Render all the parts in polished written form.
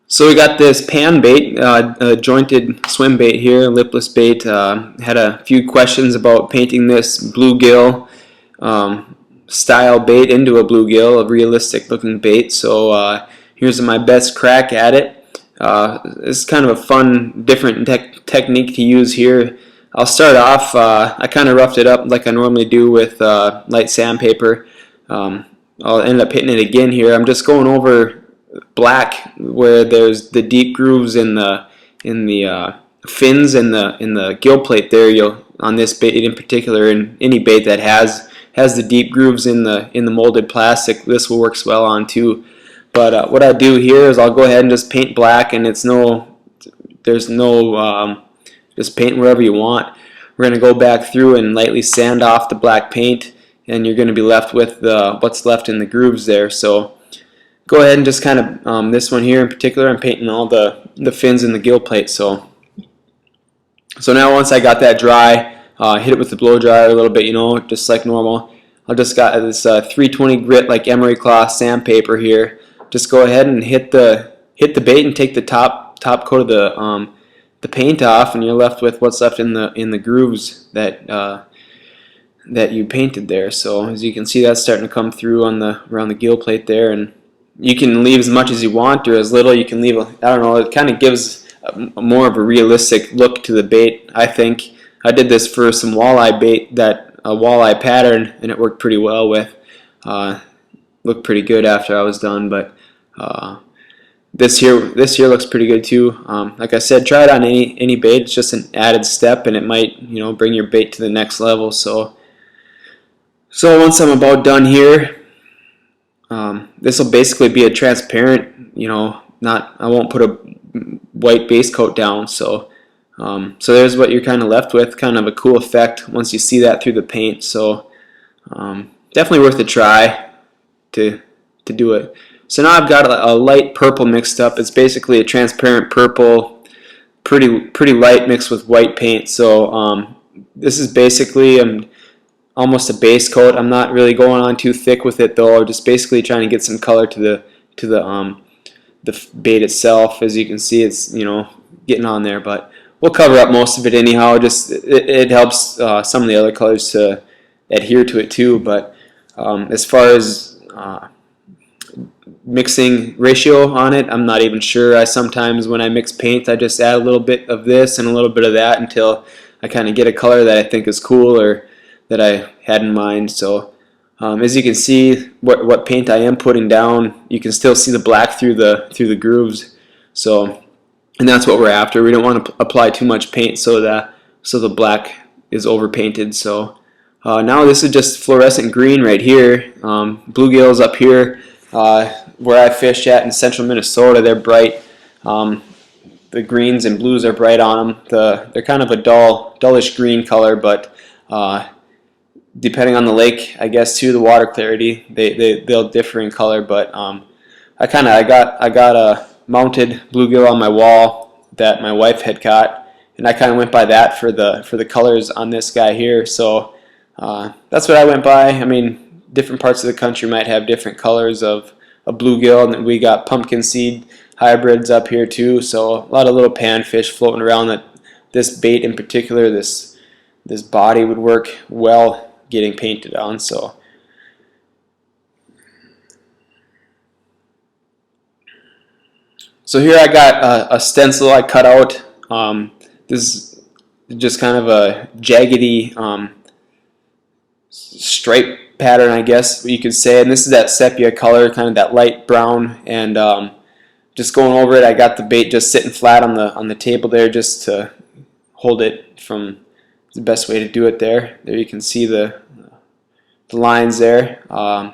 So we got this pan bait, a jointed swim bait here, lipless bait. Had a few questions about painting this bluegill style bait into a bluegill, a realistic looking bait. So here's my best crack at it. It's kind of a fun, different technique to use here. I'll start off, I kind of roughed it up like I normally do with light sandpaper. I'll end up hitting it again here. I'm just going over black where there's the deep grooves in the fins and the gill plate there. You'll on this bait in particular, and any bait that has the deep grooves in the molded plastic, this will work well on too. But what I do here is I'll go ahead and just paint black, and there's no just paint wherever you want. We're going to go back through and lightly sand off the black paint, and you're going to be left with what's left in the grooves there. So go ahead and just kind of, this one here in particular, I'm painting all the fins and the gill plate. So now once I got that dry, hit it with the blow dryer a little bit, just like normal. I just got this 320 grit like emery cloth sandpaper here. Just go ahead and hit the bait and take the top coat of the paint off, and you're left with what's left in the grooves that you painted there. So as you can see, that's starting to come through around the gill plate there, and you can leave as much as you want or as little. You can leave, I don't know, it kind of gives more of a realistic look to the bait, I think. I did this for some walleye bait, a walleye pattern, and it worked pretty well with. Looked pretty good after I was done, but this here looks pretty good too. Like I said, try it on any bait. It's just an added step, and it might bring your bait to the next level. So once I'm about done here, this will basically be a transparent, I won't put a white base coat down. So there's what you're kind of left with, kind of a cool effect once you see that through the paint. So definitely worth a try to do it. So now I've got a light purple mixed up. It's basically a transparent purple, pretty light mixed with white paint. So this is basically almost a base coat. I'm not really going on too thick with it though. I'm just basically trying to get some color to the bait itself. As you can see, it's getting on there, but we'll cover up most of it anyhow. Just it helps some of the other colors to adhere to it too. But as far as mixing ratio on it, I'm not even sure. I sometimes, when I mix paint, I just add a little bit of this and a little bit of that until I kind of get a color that I think is cool or that I had in mind. So as you can see, what paint I am putting down, you can still see the black through the grooves. So, and that's what we're after. We don't want to apply too much paint so the black is overpainted. So now this is just fluorescent green right here. Bluegills up here where I fish at in central Minnesota, they're bright. The greens and blues are bright on them. They're kind of a dullish green color, but depending on the lake, I guess too, the water clarity, they'll differ in color. But I got a mounted bluegill on my wall that my wife had caught, and I kind of went by that for the colors on this guy here. So that's what I went by. I mean, different parts of the country might have different colors of a bluegill, and then we got pumpkin seed hybrids up here too. So a lot of little panfish floating around. That this bait in particular, this body would work well getting painted on. So here I got a stencil I cut out. This is just kind of a jaggedy stripe pattern, I guess you could say, and this is that sepia color, kind of that light brown. And just going over it, I got the bait just sitting flat on the table there, just to hold it from the best way to do it there. There you can see the lines there. Some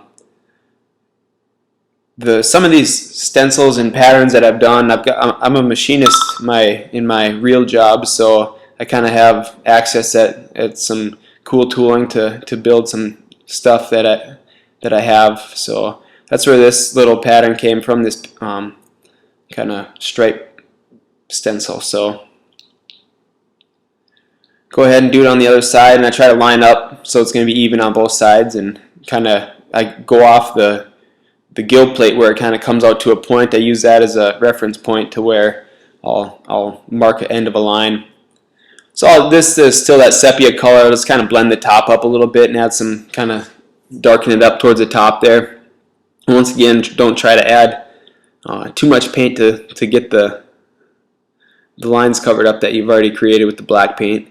of these stencils and patterns that I've done, I'm a machinist in my real job, so I kind of have access at some cool tooling to build some stuff that I have. So that's where this little pattern came from, this kind of stripe stencil. So go ahead and do it on the other side, and I try to line up so it's going to be even on both sides, and kind of I go off the gill plate where it kind of comes out to a point. I use that as a reference point to where I'll mark an end of a line. So this is still that sepia color. I'll just kind of blend the top up a little bit and add some kind of darken it up towards the top there. And once again, don't try to add too much paint to get the lines covered up that you've already created with the black paint.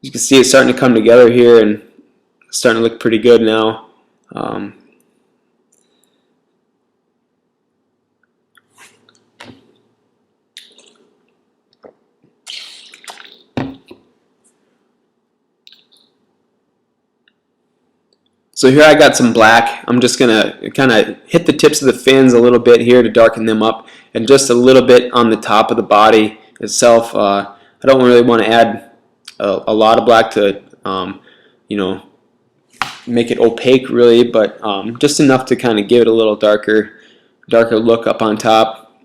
You can see it's starting to come together here and starting to look pretty good now. So here I got some black. I'm just going to kind of hit the tips of the fins a little bit here to darken them up, and just a little bit on the top of the body itself. I don't really want to add a lot of black to you know, make it opaque really, but just enough to kind of give it a little darker look up on top.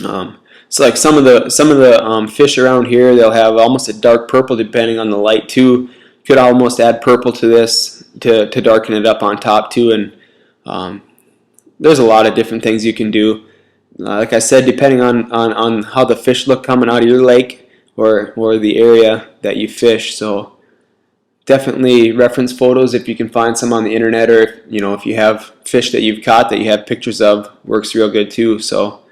So like some of the fish around here, they'll have almost a dark purple depending on the light too. Could almost add purple to this to darken it up on top too, and there's a lot of different things you can do. Like I said, depending on how the fish look coming out of your lake or the area that you fish. So definitely reference photos if you can find some on the internet, or if you have fish that you've caught that you have pictures of, works real good too. So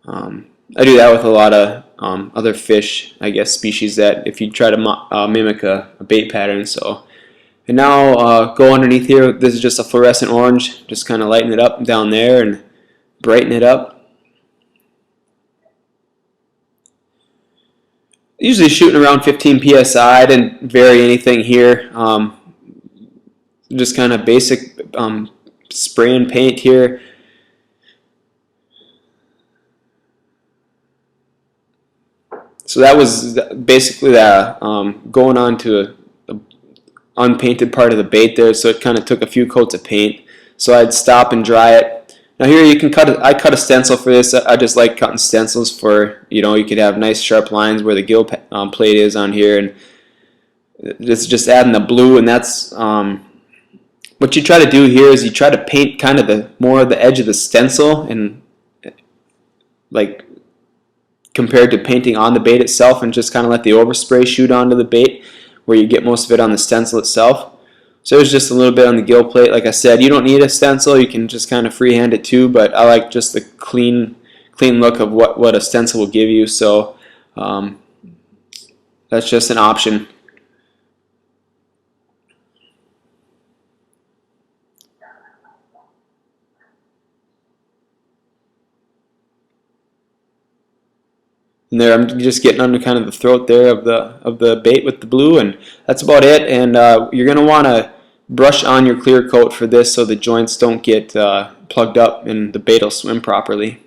I do that with a lot of other fish, I guess, species that if you try to mimic a bait pattern. So, and now go underneath here. This is just a fluorescent orange. Just kind of lighten it up down there and brighten it up. Usually shooting around 15 psi. I didn't vary anything here. Just kind of basic spray and paint here. So that was basically that, going on to a unpainted part of the bait there, so it kind of took a few coats of paint. So I'd stop and dry it. Now here you can I cut a stencil for this. I just like cutting stencils for, you could have nice sharp lines where the gill plate is on here, and just adding the blue, and that's what you try to do here is you try to paint kind of more of the edge of the stencil, and like compared to painting on the bait itself, and just kind of let the overspray shoot onto the bait where you get most of it on the stencil itself. So it was just a little bit on the gill plate. Like I said, you don't need a stencil, you can just kind of freehand it too, but I like just the clean look of what a stencil will give you. So that's just an option. And there I'm just getting under kind of the throat there of the bait with the blue, and that's about it. And you're going to want to brush on your clear coat for this so the joints don't get plugged up and the bait will swim properly.